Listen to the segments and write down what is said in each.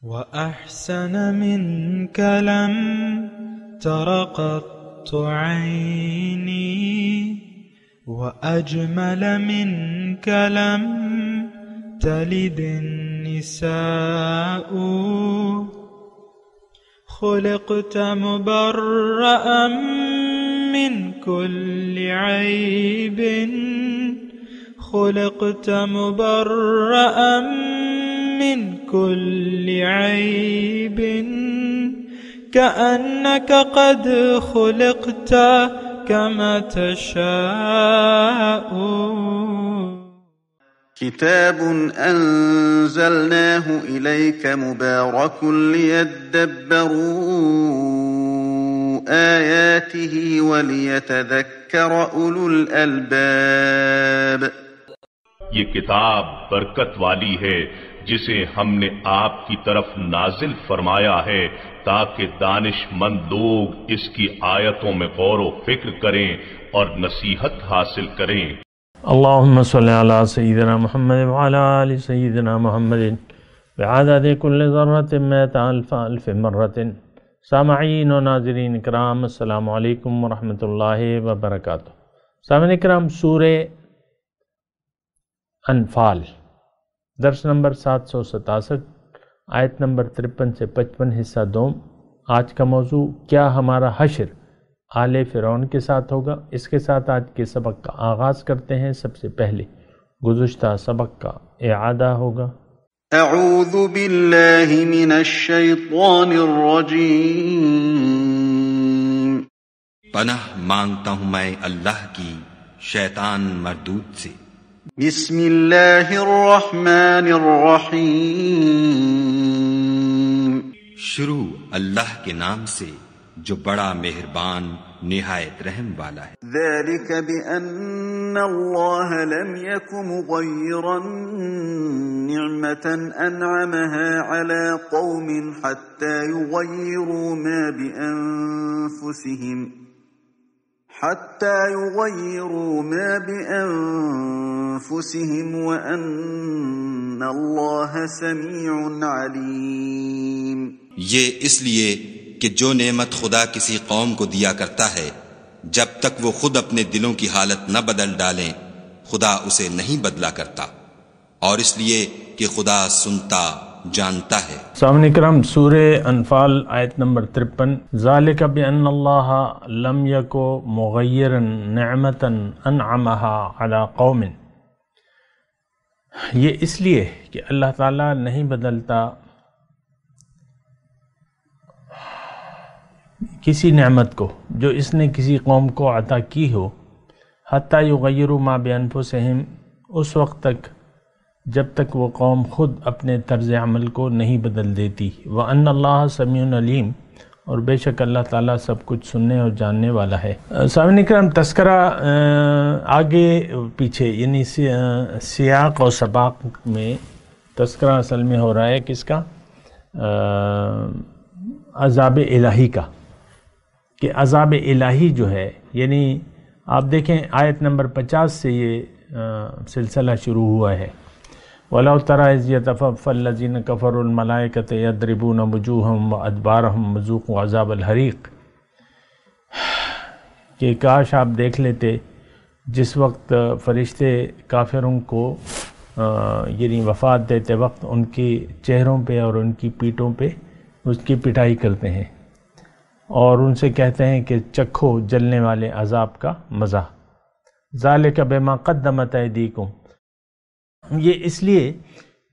وأحسن منك لم تر قط عيني وأجمل منك لم تلد النساء خلقت مبرأ من كل عيب خلقت مبرأ من كل عيب كأنك قد خلقت كما تشاء. كتاب أنزلناه إليك مبارك ليدبروا آياته وليتذكر أولو الألباب. یہ کتاب برکت والی ہے جسے ہم نے آپ کی طرف نازل فرمایا ہے تاکہ دانش مند لوگ اس کی آیتوں میں غور و فکر کریں اور نصیحت حاصل کریں. اللہم صلی علی سیدنا محمد وعلی آل سیدنا محمد بعدد کل ذرۃ مئۃ الف مرۃ. سامعین و ناظرین اکرام، السلام علیکم ورحمۃ اللہ وبرکاتہ. سامعین اکرام، سورہ انفال درس نمبر 767 آیت نمبر 53 سے 55 حصہ دوم. آج کا موضوع کیا ہمارا حشر آل فرعون کے ساتھ ہوگا. اس کے ساتھ آج کے سبق کا آغاز کرتے ہیں. سب سے پہلے گزشتہ سبق کا اعادہ ہوگا. اعوذ باللہ من الشیطان الرجیم. پناہ مانگتا ہوں میں اللہ کی شیطان مردود سے. بسم اللہ الرحمن الرحیم. شروع اللہ کے نام سے جو بڑا مہربان نہایت رحم والا ہے. ذلك بأن اللہ لم يك مغيرا نعمة أنعمها على قوم حتى يغيروا ما بأنفسهم وأن اللہ سمیع علیم. یہ اس لیے کہ جو نعمت خدا کسی قوم کو دیا کرتا ہے جب تک وہ خود اپنے دلوں کی حالت نہ بدل ڈالیں خدا اسے نہیں بدلا کرتا، اور اس لیے کہ خدا سنتا جانتا ہے. سامعین کرام، سورہ انفال آیت نمبر 53. ذالک بأن اللہ لم یک مغیرا نعمتا انعمها علی قوم. یہ اس لیے کہ اللہ تعالیٰ نہیں بدلتا کسی نعمت کو جو اس نے کسی قوم کو عطا کی ہو، حتیٰ یغیروا ما بانفسہم، اس وقت تک جب تک وہ قوم خود اپنے طرز عمل کو نہیں بدل دیتی. وَأَنَّ اللَّهَ سَمِيعٌ عَلِيمٌ، اور بے شک اللہ تعالیٰ سب کچھ سننے اور جاننے والا ہے. سامعین کرام، تذکرہ آگے پیچھے یعنی سیاق اور سباق میں تذکرہ اصل میں ہو رہا ہے کس کا؟ عذاب الہی کا، کہ عذاب الہی جو ہے، یعنی آپ دیکھیں آیت نمبر 50 سے یہ سلسلہ شروع ہوا ہے. وَلَوْ تَرَىٰ إِذْ يَتَفَفَّى الَّذِينَ كَفَرُوا الْمَلَائِكَةَ يَضْرِبُونَ وُجُوهَهُمْ وَأَدْبَارَهُمْ وَذُوقُوا عَذَابَ الْحَرِيقِ. کہ کاش آپ دیکھ لیتے جس وقت فرشتے کافروں کو یعنی وفات دیتے وقت ان کی چہروں پہ اور ان کی پیٹھوں پہ اس کی پٹائی کرتے ہیں اور ان سے کہتے ہیں کہ چکھو جلنے والے عذاب کا مزہ. ذالک بما قدمت ایدیکم، یہ اس لیے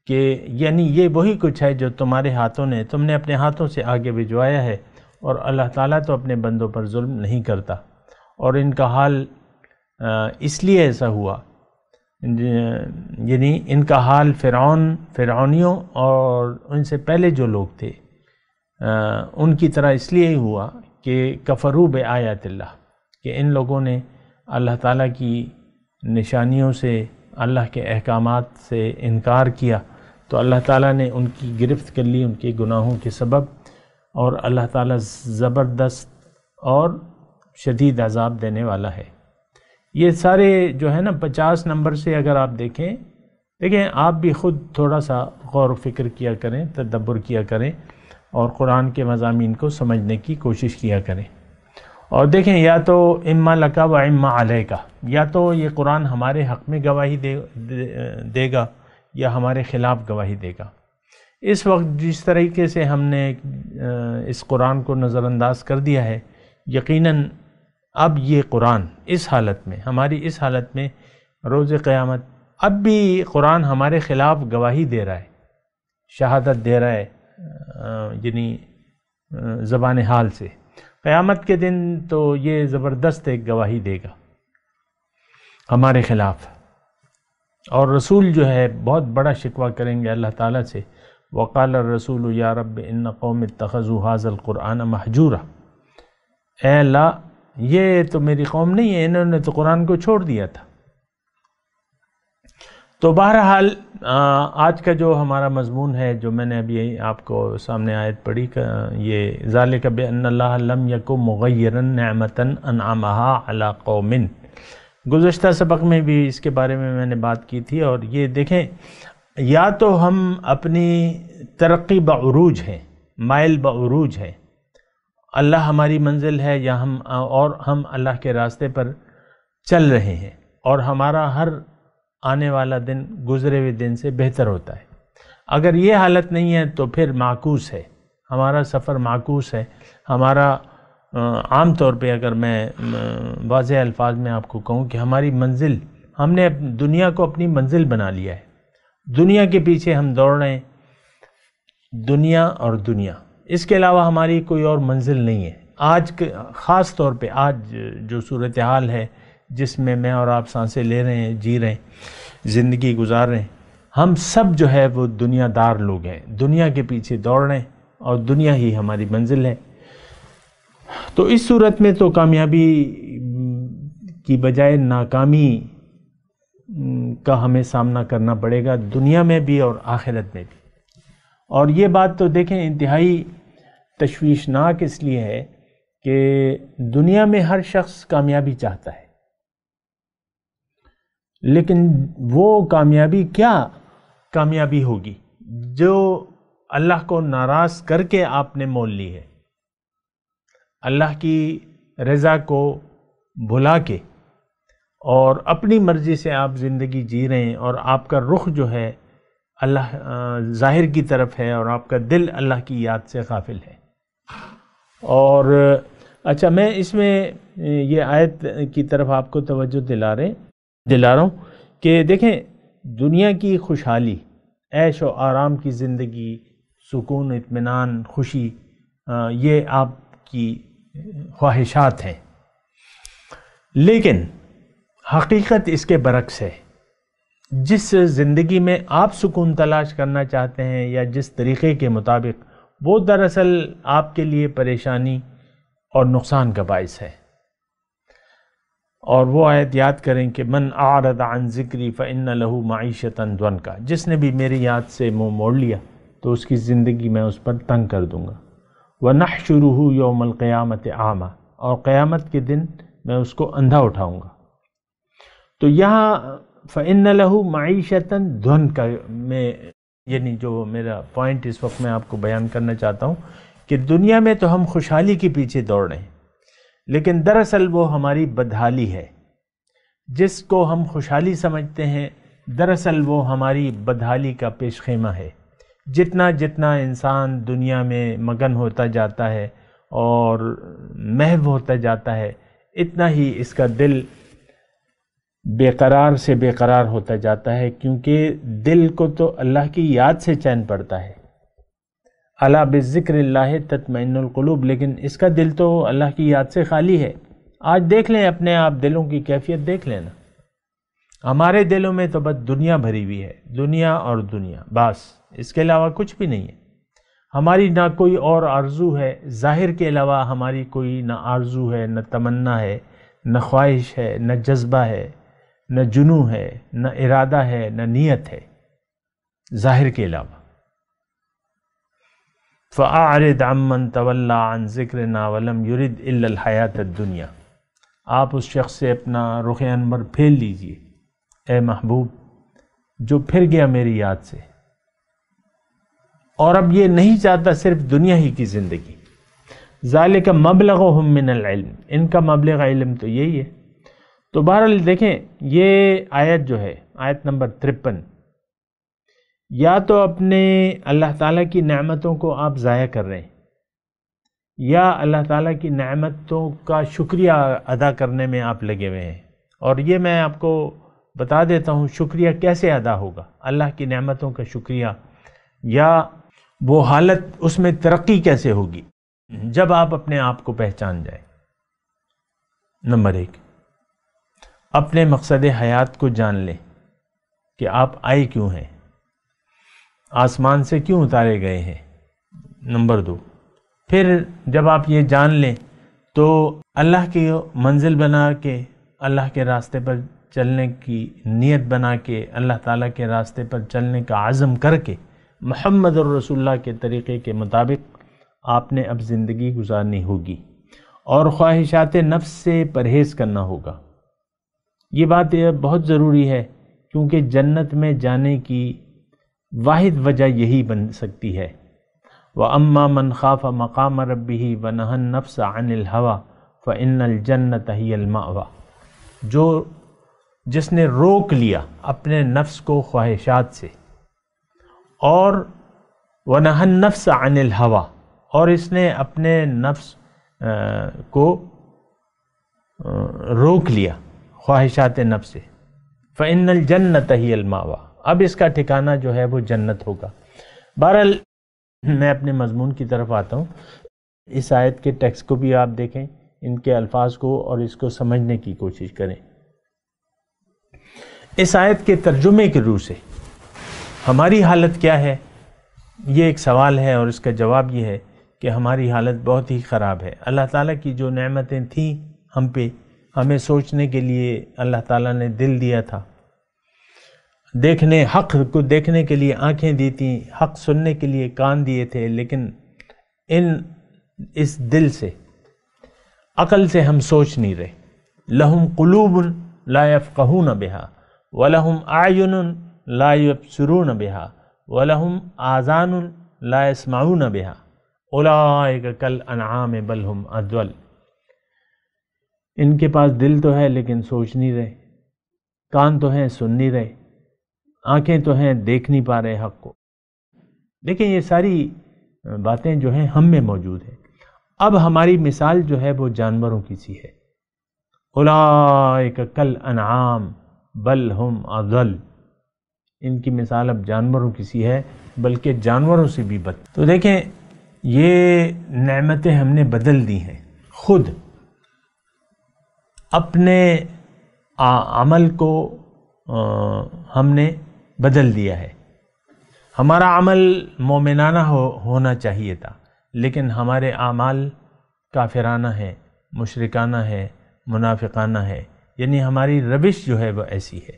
کہ یعنی یہ وہی کچھ ہے جو تمہارے ہاتھوں نے، تم نے اپنے ہاتھوں سے آگے بھجوایا ہے، اور اللہ تعالیٰ تو اپنے بندوں پر ظلم نہیں کرتا. اور ان کا حال اس لیے ایسا ہوا، یعنی ان کا حال فرعونیوں اور ان سے پہلے جو لوگ تھے ان کی طرح اس لیے ہی ہوا کہ کفروا بآیات اللہ، کہ ان لوگوں نے اللہ تعالیٰ کی نشانیوں سے، اللہ کے احکامات سے انکار کیا، تو اللہ تعالیٰ نے ان کی گرفت کر لی ان کے گناہوں کے سبب، اور اللہ تعالیٰ زبردست اور شدید عذاب دینے والا ہے. یہ سارے جو ہے نا 50 نمبر سے اگر آپ دیکھیں تو دیکھیں آپ بھی خود تھوڑا سا غور و فکر کیا کریں، تدبر کیا کریں اور قرآن کے مضامین کو سمجھنے کی کوشش کیا کریں، اور دیکھیں یا تو اما لکا و اما علیکا، یا تو یہ قرآن ہمارے حق میں گواہی دے گا یا ہمارے خلاف گواہی دے گا۔ اس وقت جس طریقے سے ہم نے اس قرآن کو نظر انداز کر دیا ہے، یقیناً اب یہ قرآن اس حالت میں، ہماری اس حالت میں روز قیامت، اب بھی قرآن ہمارے خلاف گواہی دے رہا ہے، شہادت دے رہا ہے، یعنی زبان حال سے۔ قیامت کے دن تو یہ زبردست ایک گواہی دے گا ہمارے خلاف، اور رسول جو ہے بہت بڑا شکوہ کریں گے اللہ تعالیٰ سے، وقال الرسول یا رب ان قوم اتخذوا هذا القرآن مہجورا، اے اللہ یہ تو میری قوم نہیں ہے، انہوں نے تو قرآن کو چھوڑ دیا تھا۔ تو بہرحال آج کا جو ہمارا مضمون ہے، جو میں نے ابھی آپ کو سامنے آیت پڑھی، یہ ذالک بأن اللہ لم یک مغیرا نعمتا انعمہا علی قوم، گزشتہ سبق میں بھی اس کے بارے میں نے بات کی تھی۔ اور یہ دیکھیں، یا تو ہم اپنی ترقی بعروج ہیں، مائل بعروج ہیں، اللہ ہماری منزل ہے، یا ہم اللہ کے راستے پر چل رہے ہیں، اور ہمارا ہر آنے والا دن گزرے ہوئے دن سے بہتر ہوتا ہے۔ اگر یہ حالت نہیں ہے تو پھر معکوس ہے، ہمارا سفر معکوس ہے، ہمارا عام طور پہ اگر میں واضح الفاظ میں آپ کو کہوں کہ ہماری منزل، ہم نے دنیا کو اپنی منزل بنا لیا ہے، دنیا کے پیچھے ہم دوڑ رہے ہیں، دنیا اور دنیا، اس کے علاوہ ہماری کوئی اور منزل نہیں ہے۔ آج خاص طور پہ آج جو صورتحال ہے جس میں میں اور آپ سانسیں لے رہے ہیں، جی رہے ہیں، زندگی گزار رہے ہیں، ہم سب جو ہے وہ دنیا دار لوگ ہیں، دنیا کے پیچھے دوڑ رہے ہیں، اور دنیا ہی ہماری منزل ہے۔ تو اس صورت میں تو کامیابی کی بجائے ناکامی کا ہمیں سامنا کرنا پڑے گا، دنیا میں بھی اور آخرت میں بھی۔ اور یہ بات تو دیکھیں انتہائی تشویشناک اس لیے ہے کہ دنیا میں ہر شخص کامیابی چاہتا ہے، لیکن وہ کامیابی کیا کامیابی ہوگی جو اللہ کو ناراض کر کے آپ نے مول لی ہے، اللہ کی رضا کو بھلا کے، اور اپنی مرضی سے آپ زندگی جی رہے ہیں، اور آپ کا رخ جو ہے اللہ ظاہر کی طرف ہے، اور آپ کا دل اللہ کی یاد سے غافل ہے۔ اور اچھا، میں اس میں یہ آیت کی طرف آپ کو توجہ دلا رہا ہوں کہ دیکھیں، دنیا کی خوشحالی، عیش و آرام کی زندگی، سکون، اطمینان، خوشی، یہ آپ کی خواہشات ہیں، لیکن حقیقت اس کے برعکس ہے۔ جس زندگی میں آپ سکون تلاش کرنا چاہتے ہیں یا جس طریقے کے مطابق، وہ دراصل آپ کے لیے پریشانی اور نقصان کا باعث ہے۔ اور وہ آیت یاد کریں کہ من اعرض عن ذکری فإن له معیشۃ ضنکا، جس نے بھی میری یاد سے منہ موڑ لیا تو اس کی زندگی میں اس پر تنگ کر دوں گا۔ وَنَحْشُرُهُ يَوْمَ الْقِيَامَةِ أَعْمَى، اور قیامت کے دن میں اس کو اندھا اٹھاؤں گا۔ تو یہاں فَإِنَّ لَهُ مَعِيشَةً ضَنْكَ میں، یعنی جو میرا پوائنٹ اس وقت میں آپ کو بیان کرنا چاہتا ہوں کہ دنیا میں تو ہم خوشحالی کے پیچھے دوڑ رہے ہیں، لیکن دراصل وہ ہماری بدحالی ہے۔ جس کو ہم خوشحالی سمجھتے ہیں، دراصل وہ ہماری بدحالی کا پیش خیمہ ہے۔ جتنا جتنا انسان دنیا میں مگن ہوتا جاتا ہے اور محو ہوتا جاتا ہے، اتنا ہی اس کا دل بے قرار سے بے قرار ہوتا جاتا ہے، کیونکہ دل کو تو اللہ کی یاد سے چین پڑتا ہے۔ الا بذکر اللہ تطمئن القلوب، لیکن اس کا دل تو اللہ کی یاد سے خالی ہے۔ آج دیکھ لیں اپنے آپ دلوں کی کیفیت دیکھ لینا، ہمارے دلوں میں تو بس دنیا بھری ہوئی ہے، دنیا اور دنیا، بس اس کے علاوہ کچھ بھی نہیں ہے۔ ہماری نہ کوئی اور آرزو ہے، ظاہر کے علاوہ ہماری کوئی نہ آرزو ہے، نہ تمنا ہے، نہ خواہش ہے، نہ جذبہ ہے، نہ جنو ہے، نہ ارادہ ہے، نہ نیت ہے، ظاہر کے علاوہ۔ فَأَعْرِضْ عَمَّنْ تَوَلَّى عَنْ ذِكْرِنَا وَلَمْ يُرِدْ إِلَّا الْحَيَاةَ الدُّنْيَا، آپ اس شخص سے اپنا رخ انور پھیر لیجئے، اے محبوب، جو پھر گیا میری یاد سے، اور اب یہ نہیں چاہتا صرف دنیا ہی کی زندگی۔ ذالک مبلغہم من العلم، ان کا مبلغ علم تو یہی ہے۔ تو بہرحال دیکھیں یہ آیت جو ہے، آیت نمبر 53، یا تو اپنے اللہ تعالیٰ کی نعمتوں کو آپ ضائع کر رہے ہیں، یا اللہ تعالیٰ کی نعمتوں کا شکریہ ادا کرنے میں آپ لگے ہوئے ہیں۔ اور یہ میں آپ کو بتا دیتا ہوں شکریہ کیسے ادا ہوگا، اللہ کی نعمتوں کا شکریہ، یا وہ حالت اس میں ترقی کیسے ہوگی جب آپ اپنے آپ کو پہچان جائیں۔ نمبر 1، اپنے مقصد حیات کو جان لیں کہ آپ آئے کیوں ہیں، آسمان سے کیوں اتارے گئے ہیں۔ نمبر 2، پھر جب آپ یہ جان لیں تو اللہ کی منزل بنا کے، اللہ کے راستے پر چلنے کی نیت بنا کے، اللہ تعالیٰ کے راستے پر چلنے کا عزم کر کے، محمد الرسول اللہ کے طریقے کے مطابق آپ نے اب زندگی گزارنی ہوگی، اور خواہشات نفس سے پرہیز کرنا ہوگا۔ یہ بات بہت ضروری ہے، کیونکہ جنت میں جانے کی واحد وجہ یہی بن سکتی ہے۔ وَأَمَّا مَنْ خَافَ مَقَامَ رَبِّهِ وَنَهَى النَّفْسَ عَنِ الْهَوَى فَإِنَّ الْجَنَّةَ هِيَ الْمَأْوَى، جس نے روک لیا اپنے نفس کو خواہشات سے، اور وَنَهَى النَّفْسَ عَنِ الْهَوَى، اور اس نے اپنے نفس کو روک لیا خواہشات نفس سے، فَإِنَّ الْجَنَّةَ هِيَ الْمَأْوَى، اب اس کا ٹھکانہ جو ہے وہ جنت ہوگا۔ بہرحال میں اپنے مضمون کی طرف آتا ہوں۔ اس آیت کے ٹیکسٹ کو بھی آپ دیکھیں، ان کے الفاظ کو، اور اس کو سمجھنے کی کوشش کریں۔ اس آیت کے ترجمے کی روح سے ہماری حالت کیا ہے، یہ ایک سوال ہے، اور اس کا جواب یہ ہے کہ ہماری حالت بہت ہی خراب ہے۔ اللہ تعالیٰ کی جو نعمتیں تھیں ہم پہ، ہمیں سوچنے کے لیے اللہ تعالیٰ نے دل دیا تھا، حق کو دیکھنے کے لیے آنکھیں دی تھیں، حق سننے کے لیے کان دیے تھے، لیکن اس دل سے، عقل سے ہم سوچ نہیں رہے۔ لہم قلوب لا یفقہون بہا ولہم اعین لا یبصرون بہا ولہم آذان لا یسمعون بہا اولئک کالانعام بل ہم اضل۔ ان کے پاس دل تو ہے لیکن سوچ نہیں رہے، کان تو ہیں سن نہیں رہے، آنکھیں تو ہیں دیکھ نہیں پا رہے حق کو۔ لیکن یہ ساری باتیں جو ہیں ہم میں موجود ہیں۔ اب ہماری مثال جو ہے وہ جانوروں کی سی ہے۔ اولئک کالانعام بل ہم اضل، ان کی مثال اب جانوروں کی سی ہے، بلکہ جانوروں سے بھی بد۔ تو دیکھیں یہ نعمتیں ہم نے بدل دی ہیں، خود اپنے عمل کو ہم نے بدل دیا ہے۔ ہمارا عمل مومنانہ ہونا چاہیے تھا، لیکن ہمارے اعمال کافرانہ ہے، مشرکانہ ہے، منافقانہ ہے، یعنی ہماری روش جو ہے وہ ایسی ہے۔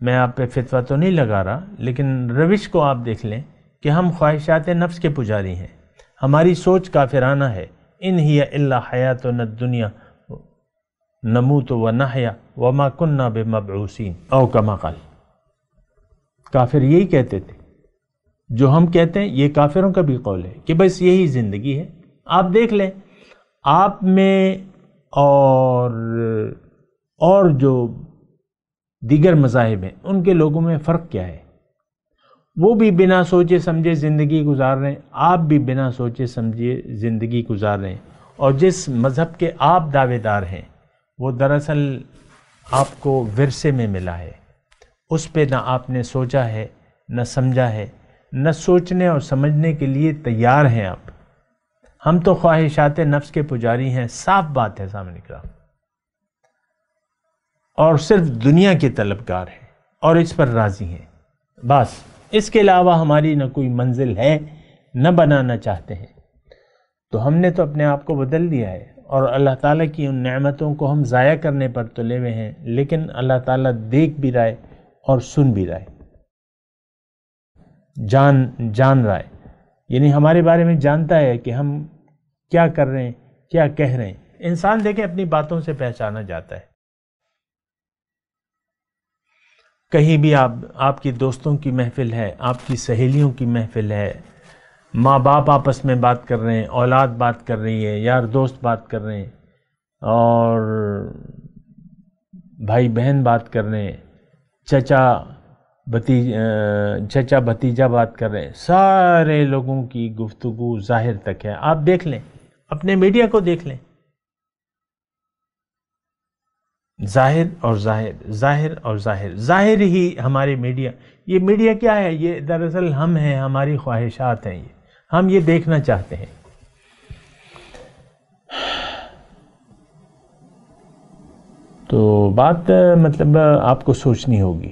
میں آپ پہ فتویٰ تو نہیں لگا رہا، لیکن روش کو آپ دیکھ لیں کہ ہم خواہشات نفس کے پجاری ہیں، ہماری سوچ کافرانہ ہے۔ ان ہی الا حیاتنا الدنیا نموت ونحیا وما کننا بمبعوثین او کما قال۔ کافر یہی کہتے تھے، جو ہم کہتے ہیں یہ کافروں کا بھی قول ہے کہ بس یہی زندگی ہے۔ آپ دیکھ لیں آپ میں اور جو دیگر مذاہب ہیں ان کے لوگوں میں فرق کیا ہے؟ وہ بھی بنا سوچے سمجھے زندگی گزار رہے ہیں، آپ بھی بنا سوچے سمجھے زندگی گزار رہے ہیں، اور جس مذہب کے آپ دعوے دار ہیں وہ دراصل آپ کو ورثے میں ملا ہے، اس پہ نہ آپ نے سوچا ہے نہ سمجھا ہے، نہ سوچنے اور سمجھنے کے لیے تیار ہیں آپ۔ ہم تو خواہشات نفس کے پجاری ہیں، صاف بات ہے سامنے کا، اور صرف دنیا کے طلبگار ہیں اور اس پر راضی ہیں، بس اس کے علاوہ ہماری نہ کوئی منزل ہے نہ بنانا چاہتے ہیں۔ تو ہم نے تو اپنے آپ کو بدل دیا ہے، اور اللہ تعالیٰ کی ان نعمتوں کو ہم ضائع کرنے پر تلے ہوئے ہیں، لیکن اللہ تعالیٰ دیکھ بھی رہا ہے اور سن بھی رہا ہے، جان رہا ہے، یعنی ہمارے بارے میں جانتا ہے کہ ہم کیا کر رہے ہیں، کیا کہہ رہے ہیں۔ انسان دیکھیں اپنی باتوں سے پہچانا جاتا ہے۔ کہیں بھی آپ کی دوستوں کی محفل ہے، آپ کی سہیلیوں کی محفل ہے، ماں باپ آپس میں بات کر رہے ہیں، اولاد بات کر رہی ہے، یار دوست بات کر رہے ہیں، اور بھائی بہن بات کر رہے ہیں، چچا بھتیجا بات کر رہے ہیں، سارے لوگوں کی گفتگو ظاہر تک ہے۔ آپ دیکھ لیں، اپنے میڈیا کو دیکھ لیں، ظاہر اور ظاہر، ظاہر اور ظاہر، ظاہر ہی ہمارے میڈیا۔ یہ میڈیا کیا ہے؟ یہ دراصل ہم ہیں، ہماری خواہشات ہیں، ہم یہ دیکھنا چاہتے ہیں۔ تو بات مطلب آپ کو سوچنی ہوگی،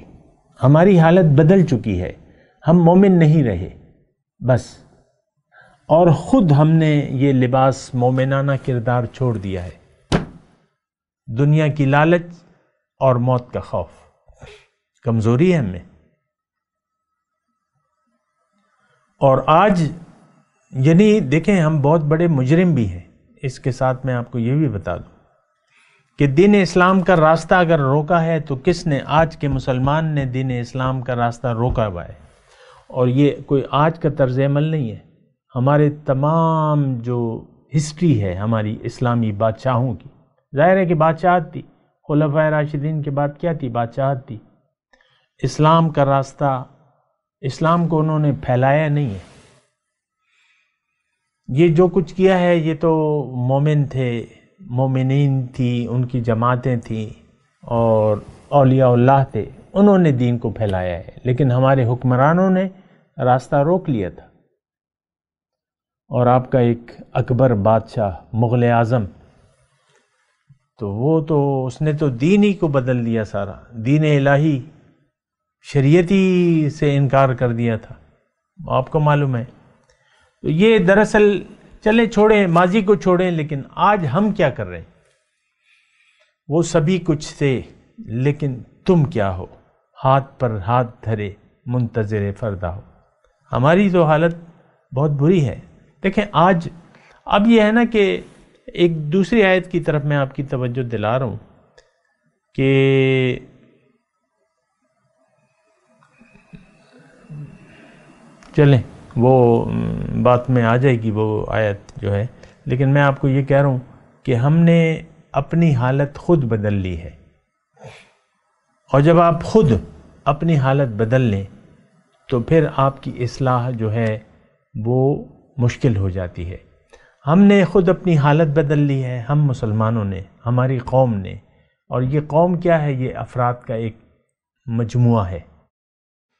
ہماری حالت بدل چکی ہے، ہم مومن نہیں رہے بس، اور خود ہم نے یہ لباس مومنانہ کردار چھوڑ دیا ہے۔ دنیا کی لالچ اور موت کا خوف کمزوری ہے ہم میں۔ اور آج یعنی دیکھیں، ہم بہت بڑے مجرم بھی ہیں۔ اس کے ساتھ میں آپ کو یہ بھی بتا دوں کہ دین اسلام کا راستہ اگر روکا ہے تو کس نے؟ آج کے مسلمان نے دین اسلام کا راستہ روکا ہوا ہے۔ اور یہ کوئی آج کا طرز عمل نہیں ہے، ہمارے تمام جو ہسٹری ہے ہماری اسلامی بادشاہوں کی، ظاہر ہے کہ بادشاہت تھی، خلفائے راشدین کے بعد کیا تھی؟ بادشاہت تھی۔ اسلام کا راستہ، اسلام کو انہوں نے پھیلایا نہیں ہے۔ یہ جو کچھ کیا ہے یہ تو مومن تھے، مومنین تھی، ان کی جماعتیں تھیں اور اولیاء اللہ تھے، انہوں نے دین کو پھیلایا ہے، لیکن ہمارے حکمرانوں نے راستہ روک لیا تھا۔ اور آپ کا ایک اکبر بادشاہ مغل اعظم، تو وہ تو اس نے تو دین ہی کو بدل دیا، سارا دین الہی شریعتی سے انکار کر دیا تھا، آپ کو معلوم ہے۔ تو یہ دراصل چلیں چھوڑیں، ماضی کو چھوڑیں، لیکن آج ہم کیا کر رہے ہیں؟ وہ سبھی کچھ تھے، لیکن تم کیا ہو؟ ہاتھ پر ہاتھ دھرے منتظر فردا ہو۔ ہماری تو حالت بہت بری ہے۔ دیکھیں آج اب یہ ہے نا کہ ایک دوسری آیت کی طرف میں آپ کی توجہ دلا رہا ہوں کہ چلیں وہ بات میں آ جائے گی وہ آیت جو ہے، لیکن میں آپ کو یہ کہہ رہا ہوں کہ ہم نے اپنی حالت خود بدل لی ہے، اور جب آپ خود اپنی حالت بدل لیں تو پھر آپ کی اصلاح جو ہے وہ مشکل ہو جاتی ہے۔ ہم نے خود اپنی حالت بدل لی ہے، ہم مسلمانوں نے، ہماری قوم نے، اور یہ قوم کیا ہے؟ یہ افراد کا ایک مجموعہ ہے۔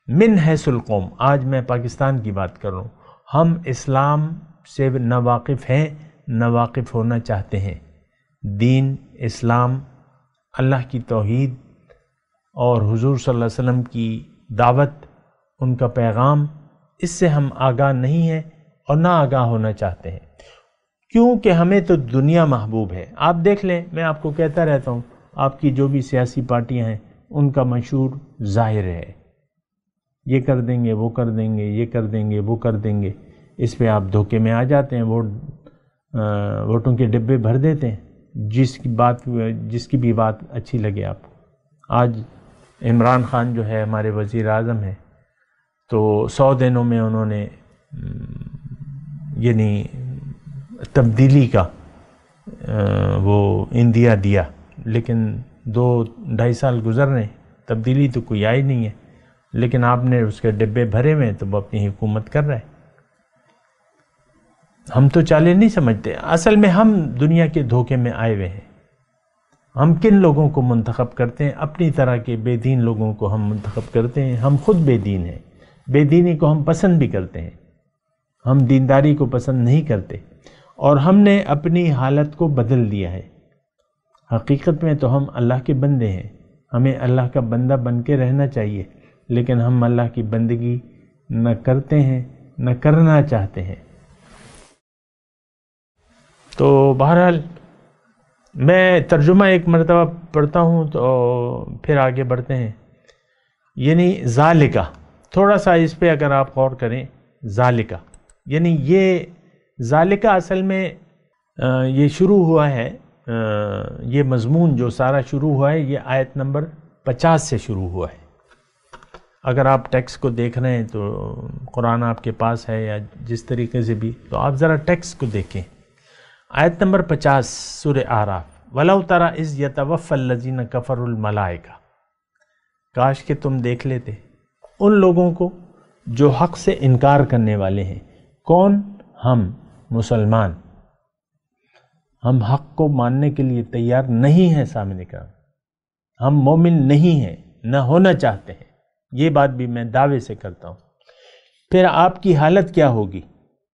من حیث القوم، آج میں پاکستان کی بات کر رہا ہوں، ہم اسلام سے نہ واقف ہیں، نہ واقف ہونا چاہتے ہیں۔ دین اسلام، اللہ کی توحید اور حضور صلی اللہ علیہ وسلم کی دعوت، ان کا پیغام، اس سے ہم آگاہ نہیں ہیں اور نہ آگاہ ہونا چاہتے ہیں، کیونکہ ہمیں تو دنیا محبوب ہے۔ آپ دیکھ لیں، میں آپ کو کہتا رہتا ہوں، آپ کی جو بھی سیاسی پارٹیاں ہیں ان کا منشور ظاہر ہے، یہ کر دیں گے، وہ کر دیں گے، یہ کر دیں گے، وہ کر دیں گے، اس پہ آپ دھوکے میں آ جاتے ہیں، ووٹوں کے ڈبے بھر دیتے ہیں، جس کی بھی بات اچھی لگے آپ کو۔ آج عمران خان جو ہے ہمارے وزیر اعظم ہیں، تو 100 دنوں میں انہوں نے یعنی تبدیلی کا وہ اندیا دیا، لیکن 2-2.5 سال گزر رہے ہیں، تبدیلی تو کوئی آئی نہیں ہے، لیکن آپ نے اس کے ڈبے بھرے ہوئے تو وہ اپنی حکومت کر رہے ہیں۔ ہم تو چالیں نہیں سمجھتے، اصل میں ہم دنیا کے دھوکے میں آئے ہوئے ہیں۔ ہم کن لوگوں کو منتخب کرتے ہیں؟ اپنی طرح کے بے دین لوگوں کو ہم منتخب کرتے ہیں۔ ہم خود بے دین ہیں، بے دینی کو ہم پسند بھی کرتے ہیں، ہم دینداری کو پسند نہیں کرتے، اور ہم نے اپنی حالت کو بدل دیا ہے۔ حقیقت میں تو ہم اللہ کے بندے ہیں، ہمیں اللہ کا بندہ بن کے رہنا چاہیے، لیکن ہم اللہ کی بندگی نہ کرتے ہیں، نہ کرنا چاہتے ہیں۔ تو بہرحال میں ترجمہ ایک مرتبہ پڑھتا ہوں تو پھر آگے بڑھتے ہیں۔ یعنی ذالکہ، تھوڑا سا اس پہ اگر آپ غور کریں، ذالکہ یعنی یہ ذالکہ اصل میں یہ شروع ہوا ہے، یہ مضمون جو سارا شروع ہوا ہے یہ آیت نمبر 50 سے شروع ہوا ہے۔ اگر آپ ٹیکسٹ کو دیکھ رہے ہیں تو قرآن آپ کے پاس ہے یا جس طریقے سے بھی، تو آپ ذرا ٹیکسٹ کو دیکھیں. آیت نمبر 50 سورہ اعراف، وَلَوْ تَرَى إِذْ يَتَوَفَّى الَّذِينَ كَفَرُوا الْمَلَائِكَةَ. کاش کہ تم دیکھ لیتے ان لوگوں کو جو حق سے انکار کرنے والے ہیں. کون؟ ہم مسلمان. ہم حق کو ماننے کے لیے تیار نہیں ہیں سامنے کا، ہم مومن نہیں ہیں، نہ ہونا چاہتے ہیں. یہ بات بھی میں دعوے سے کرتا ہوں. پھر آپ کی حالت کیا ہوگی؟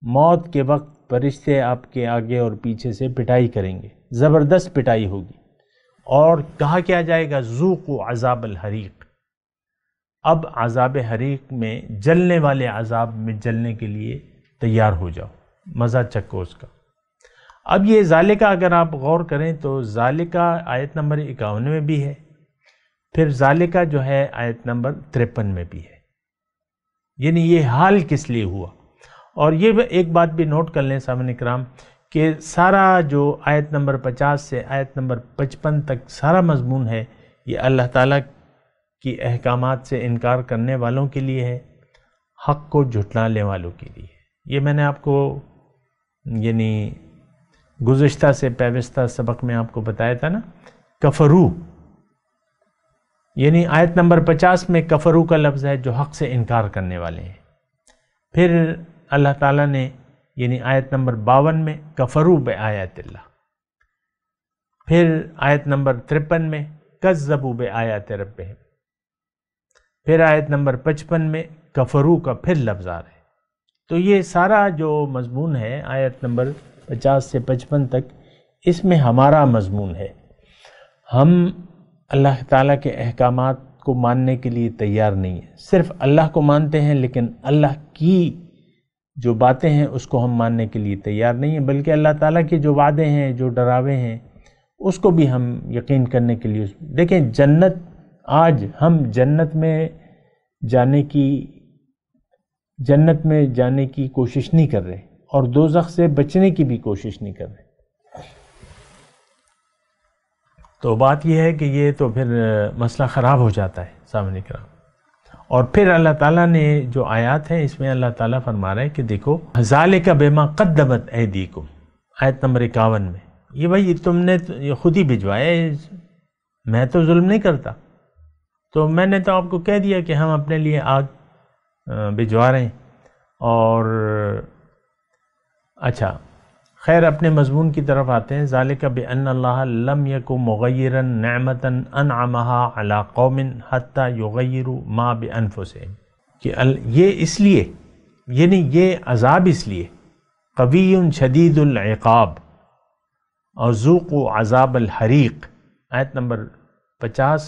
موت کے وقت فرشتے آپ کے آگے اور پیچھے سے پٹائی کریں گے، زبردست پٹائی ہوگی، اور کہا کیا جائے گا ذوقوا عذاب الحریق. اب عذاب حریق میں، جلنے والے عذاب میں جلنے کے لیے تیار ہو جاؤ، مزہ چکو اس کا. اب یہ ذالکہ اگر آپ غور کریں تو ذالکہ آیت نمبر 51 میں بھی ہے، پھر ذالکہ جو ہے آیت نمبر 53 میں بھی ہے. یعنی یہ حال کس لیے ہوا. اور یہ ایک بات بھی نوٹ کر لیں سامعین کرام کہ سارا جو آیت نمبر 50 سے آیت نمبر 55 تک سارا مضمون ہے، یہ اللہ تعالیٰ کی احکامات سے انکار کرنے والوں کے لیے ہے، حق کو جھٹلانے والوں کے لیے. یہ میں نے آپ کو یعنی گزشتہ سے پیوستہ سبق میں آپ کو بتایا تھا نا. کفرو یعنی آیت نمبر 50 میں کفرو کا لفظ ہے جو حق سے انکار کرنے والے ہیں. پھر اللہ تعالیٰ نے یعنی آیت نمبر 52 میں کفرو بآیات اللہ. پھر آیت نمبر 53 میں کذبوا بآیات ربہم. پھر آیت نمبر 55 میں کفرو کا پھر لفظ آ رہا ہے. تو یہ سارا جو مضمون ہے آیت نمبر 50 سے 55 تک، اس میں ہمارا مضمون ہے. ہم اللہ تعالیٰ کے احکامات کو ماننے کے لیے تیار نہیں ہیں. صرف اللہ کو مانتے ہیں، لیکن اللہ کی جو باتیں ہیں اس کو ہم ماننے کے لیے تیار نہیں ہیں، بلکہ اللہ تعالیٰ کے جو وعدے ہیں، جو ڈراوے ہیں، اس کو بھی ہم یقین کرنے کے لیے. دیکھیں جنت، آج ہم جنت میں جانے کی کوشش نہیں کر رہے، اور دوزخ سے بچنے کی بھی کوشش نہیں کر رہے. تو بات یہ ہے کہ یہ تو پھر مسئلہ خراب ہو جاتا ہے سامنے کرام. اور پھر اللہ تعالیٰ نے جو آیات ہیں اس میں اللہ تعالیٰ فرما رہا ہے کہ دیکھو ذالک بما قدمت ایدیکم، آیت نمبر 51 میں. یہ بھائی تم نے یہ خود ہی بھجوایا، میں تو ظلم نہیں کرتا. تو میں نے تو آپ کو کہہ دیا کہ ہم اپنے لیے آگ بھجوا رہے ہیں. اور اچھا خیر، اپنے مضمون کی طرف آتے ہیں. ذالک بان اللہ لم یک مغیرا نعمتا انعمها علی قوم حتی یغیروا ما بانفسہم، کہ یہ اس لیے، یعنی یہ عذاب اس لیے قوی شدید العقاب اور ذوقوا عذاب الحریق، آیت نمبر 50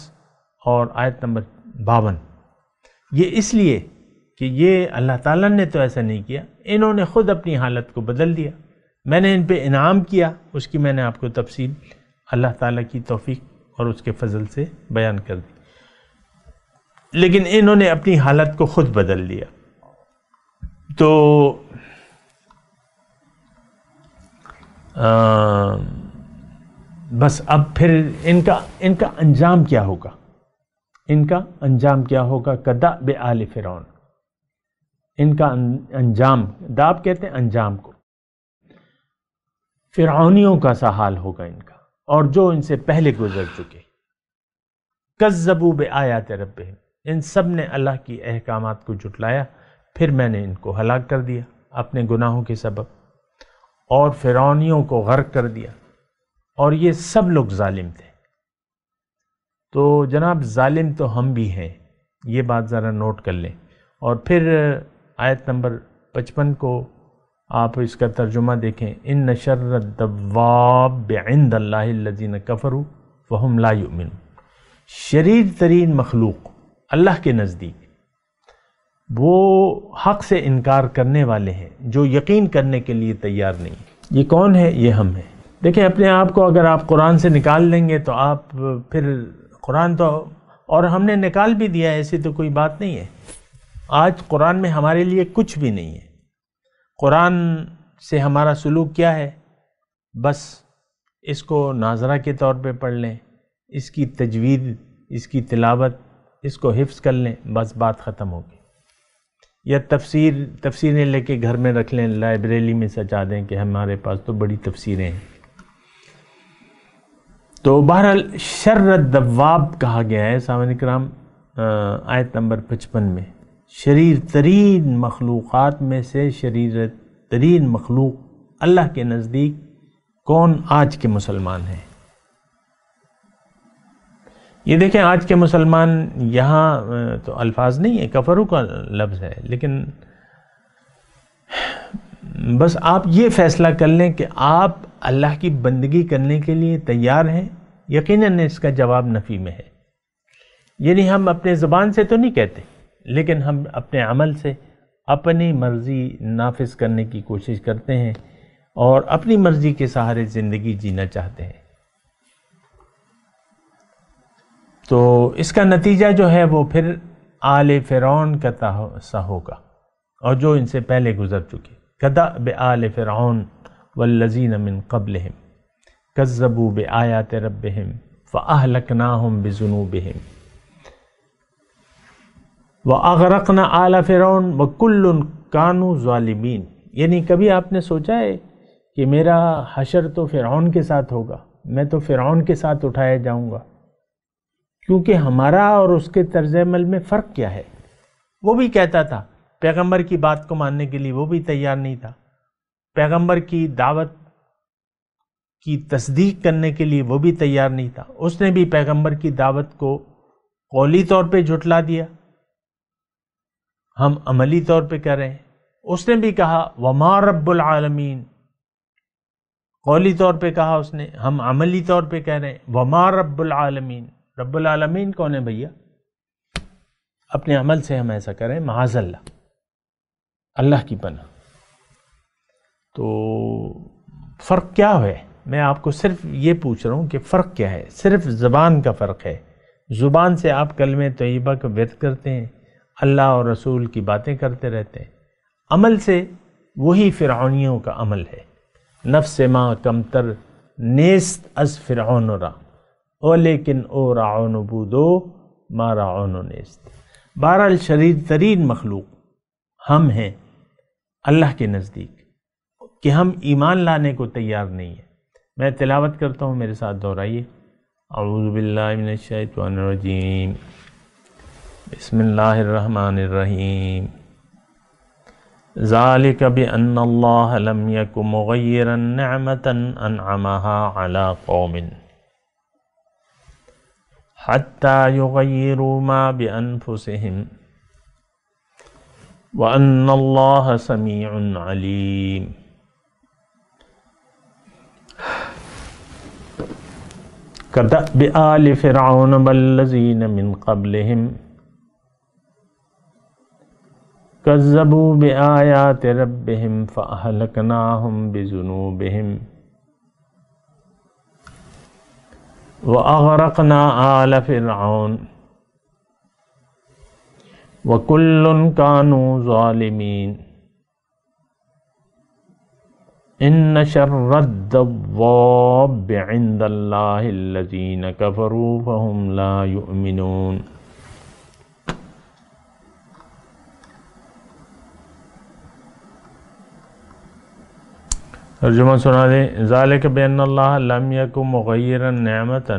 اور آیت نمبر 52. یہ اس لیے کہ یہ اللہ تعالیٰ نے تو ایسا نہیں کیا، انہوں نے خود اپنی حالت کو بدل دیا. میں نے ان پہ انعام کیا، اس کی میں نے آپ کو تفصیل اللہ تعالیٰ کی توفیق اور اس کے فضل سے بیان کر دی، لیکن انہوں نے اپنی حالت کو خود بدل دیا. تو بس اب پھر ان کا انجام کیا ہوگا؟ ان کا انجام کیا ہوگا؟ کدأب آل فرعون. ان کا انجام، داب کہتے ہیں انجام کو، فرعونیوں کا سا حال ہوگا ان کا، اور جو ان سے پہلے گزر چکے. کذبوا بآیات ربہم، ان سب نے اللہ کی احکامات کو جھٹلایا، پھر میں نے ان کو ہلاک کر دیا اپنے گناہوں کے سبب، اور فرعونیوں کو غرق کر دیا. اور یہ سب لوگ ظالم تھے. تو جناب ظالم تو ہم بھی ہیں، یہ بات ذرا نوٹ کر لیں. اور پھر آیت نمبر 55 کو آپ اس کا ترجمہ دیکھیں. ان شر الدواب عند اللہ الذین کفروا وهم لا یؤمنون. شریر ترین مخلوق اللہ کے نزدیک وہ حق سے انکار کرنے والے ہیں جو یقین کرنے کے لیے تیار نہیں. یہ کون ہے؟ یہ ہم ہیں. دیکھیں اپنے آپ کو اگر آپ قرآن سے نکال لیں گے تو آپ پھر قرآن تو، اور ہم نے نکال بھی دیا ہے، ایسی تو کوئی بات نہیں ہے. آج قرآن میں ہمارے لیے کچھ بھی نہیں ہے. قرآن سے ہمارا سلوک کیا ہے؟ بس اس کو ناظرہ کے طور پہ پڑھ لیں، اس کی تجوید، اس کی تلاوت اس کو حفظ کر لیں، بس بات ختم ہوگی. یا تفسیریں لے کے گھر میں رکھ لیں، لائبریری میں سجا دیں کہ ہمارے پاس تو بڑی تفسیریں ہیں. تو بہرحال شر الدواب کہا گیا ہے سامعین کرام آیت نمبر 55 میں. شریر ترین مخلوقات میں سے شریر ترین مخلوق اللہ کے نزدیک کون آج کے مسلمان ہیں؟ یہ دیکھیں آج کے مسلمان یہاں تو الفاظ نہیں ہے، کفرو کا لفظ ہے، لیکن بس آپ یہ فیصلہ کر لیں کہ آپ اللہ کی بندگی کرنے کے لیے تیار ہیں. یقیناً اس کا جواب نفی میں ہے. یعنی ہم اپنے زبان سے تو نہیں کہتے، لیکن ہم اپنے عمل سے اپنی مرضی نافذ کرنے کی کوشش کرتے ہیں اور اپنی مرضی کے سہارے زندگی جینا چاہتے ہیں. تو اس کا نتیجہ جو ہے وہ پھر آل فرعون کا سا ہوگا اور جو ان سے پہلے گزر چکے. کدأب آل فرعون والذین من قبلہم کذبوا بآیات ربہم فأہلکناہم بذنوبہم وَأَغْرَقْنَا آلَ فِرْعَوْنَ وَكُلٌّ كَانُوا ظَالِمِينَ. یعنی کبھی آپ نے سوچا ہے کہ میرا حشر تو فرعون کے ساتھ ہوگا، میں تو فرعون کے ساتھ اٹھایا جاؤں گا؟ کیونکہ ہمارا اور اس کے طرز عمل میں فرق کیا ہے؟ وہ بھی کہتا تھا پیغمبر کی بات کو ماننے کے لیے، وہ بھی تیار نہیں تھا. پیغمبر کی دعوت کی تصدیق کرنے کے لیے وہ بھی تیار نہیں تھا. اس نے بھی پیغمبر کی دعوت کو قولی طور پہ جھٹلا دیا، ہم عملی طور پہ کر رہے ہیں. اس نے بھی کہا وما رب العالمین، قولی طور پہ کہا اس نے، ہم عملی طور پہ کہہ رہے ہیں وما رب العالمین. رب العالمین کون ہے بھیا؟ اپنے عمل سے ہم ایسا کریں معاذ اللہ، اللہ کی پناہ. تو فرق کیا ہے؟ میں آپ کو صرف یہ پوچھ رہا ہوں کہ فرق کیا ہے؟ صرف زبان کا فرق ہے. زبان سے آپ کلمہ طیبہ کا ورد کرتے ہیں، اللہ اور رسول کی باتیں کرتے رہتے ہیں. عمل سے وہی فرعونیوں کا عمل ہے. نفس ما کمتر نیست از فرعون را او لیکن او رعون بودو ما رعون نیست. بہرحال شریر ترین مخلوق ہم ہیں اللہ کے نزدیک کہ ہم ایمان لانے کو تیار نہیں ہیں. میں تلاوت کرتا ہوں، میرے ساتھ دہرائیے. اعوذ باللہ من الشیطان الرجیم، بسم اللہ الرحمن الرحیم. ذالک بأن اللہ لم یک مغیرا نعمتا انعمها على قوم حتی یغیروا ما بانفسهم وان اللہ سمیع علیم. کدأب آل فرعون والذین من قبلہم کذبوا بآیات ربہم فأہلکناہم بذنوبہم وأغرقنا آل فرعون وكل كانوا ظالمين. ان شر الدواب عند الله الذين كفروا فهم لا يؤمنون. ترجمہ سنا دیں. ذالک بأن اللہ لم یک مغیرا نعمتا،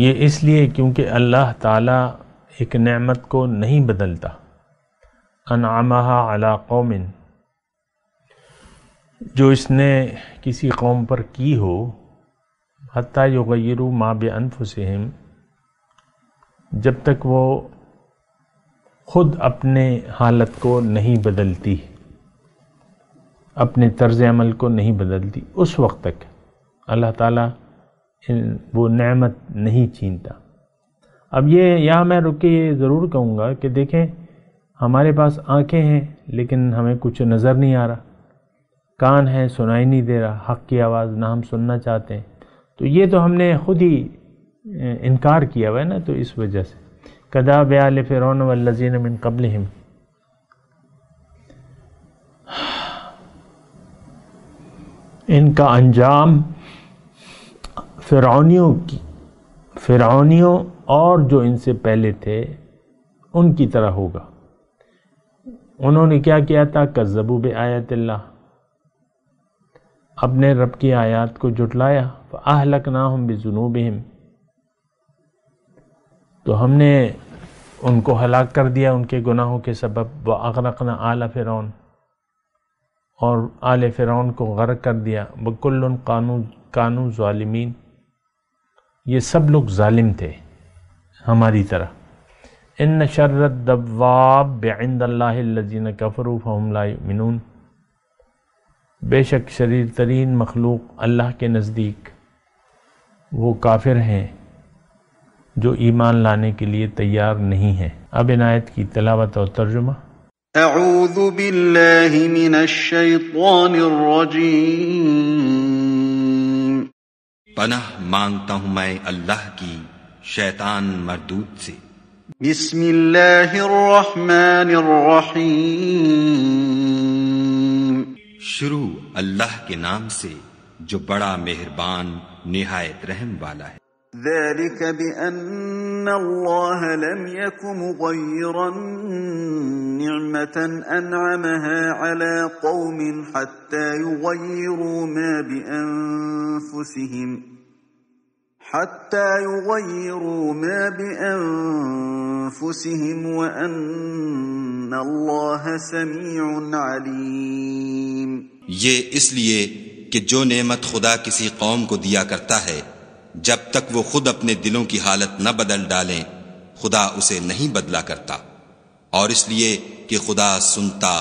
یہ اس لیے کیونکہ اللہ تعالیٰ ایک نعمت کو نہیں بدلتا. انعمها علی قوم، جو اس نے کسی قوم پر کی ہو، حتی یغیروا ما بانفسہم، جب تک وہ خود اپنے حالت کو نہیں بدلتی، اپنے طرز عمل کو نہیں بدلتی، اس وقت تک اللہ تعالیٰ وہ نعمت نہیں چھینتا. اب یہاں میں رک کے یہ ضرور کہوں گا کہ دیکھیں ہمارے پاس آنکھیں ہیں لیکن ہمیں کچھ نظر نہیں آ رہا، کان ہیں سنائی نہیں دے رہا، حق کی آواز نہ ہم سننا چاہتے ہیں. تو یہ تو ہم نے خود ہی انکار کیا ہوا ہے نا. تو اس وجہ سے کدأب آل فرعون والذین من قبلہم، ان کا انجام فرعونیوں اور جو ان سے پہلے تھے ان کی طرح ہوگا۔ انہوں نے کیا کیا تھا؟ کذبوا بآیات اللہ، اپنے رب کی آیات کو جھٹلایا۔ فأہلکناہم بذنوبہم، تو ہم نے ان کو ہلاک کر دیا ان کے گناہوں کے سبب۔ وَأَغْرَقْنَا آلَ فرعون، اور آل فرعون کو غرق کر دیا۔ وَكُلٌّ كَانُوا ظالمین، یہ سب لوگ ظالم تھے ہماری طرح۔ ان شر الدواب عند اللہ الذین کفروا فہم لا یؤمنون، بے شک شریر ترین مخلوق اللہ کے نزدیک وہ کافر ہیں جو ایمان لانے کے لیے تیار نہیں ہیں۔ اب ان آیت کی تلاوت اور ترجمہ۔ اعوذ باللہ من الشیطان الرجیم، پناہ مانگتا ہوں میں اللہ کی شیطان مردود سے۔ بسم اللہ الرحمن الرحیم، شروع اللہ کے نام سے جو بڑا مہربان نہایت رحم والا ہے۔ ذلك بأن الله لم يك مغيرا نعمة أنعمها على قوم حتى يغيروا ما بأنفسهم وأن الله سميع عليم۔ یہ اس لیے کہ جو نعمت خدا کسی قوم کو دیا کرتا ہے جب تک وہ خود اپنے دلوں کی حالت نہ بدل ڈالیں خدا اسے نہیں بدلا کرتا، اور اس لیے کہ خدا سنتا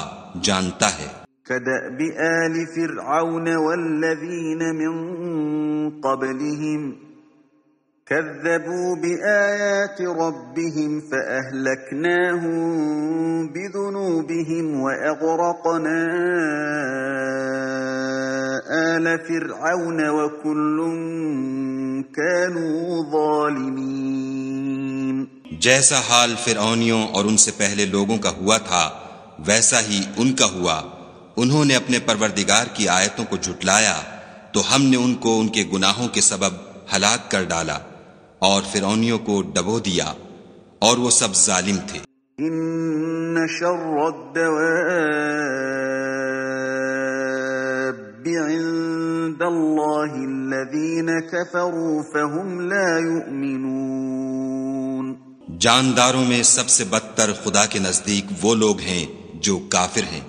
جانتا ہے۔ كدأب آل فرعون والذين من قبلهم كذبوا بآيات ربهم فأهلكناهم بذنوبهم وأغرقنا آل فرعون وكل كانوا ظالمين۔ جیسا حال فرعونیوں اور ان سے پہلے لوگوں کا ہوا تھا ویسا ہی ان کا ہوا۔ انہوں نے اپنے پروردگار کی آیتوں کو جھٹلایا تو ہم نے ان کو ان کے گناہوں کے سبب ہلاک کر ڈالا، اور فرعونیوں کو ڈبو دیا، اور وہ سب ظالم تھے۔ ان شر الدواب عند اللہ الذین کفروا فهم لا یؤمنون، جانداروں میں سب سے بدتر خدا کے نزدیک وہ لوگ ہیں جو کافر ہیں،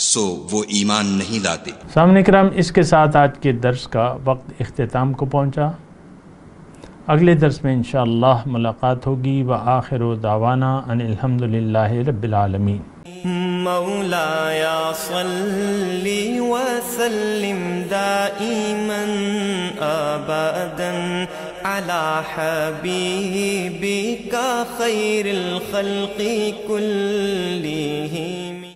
سو وہ ایمان نہیں لاتے۔ سامعین کرام، اس کے ساتھ آج کے درس کا وقت اختتام کو پہنچا۔ اگلے درس میں انشاءاللہ ملاقات ہوگی۔ وآخر دعوانا ان الحمدللہ رب العالمین۔ مولایا صلی وسلم دائما ابدا علی حبیبک خیر الخلق کلہم۔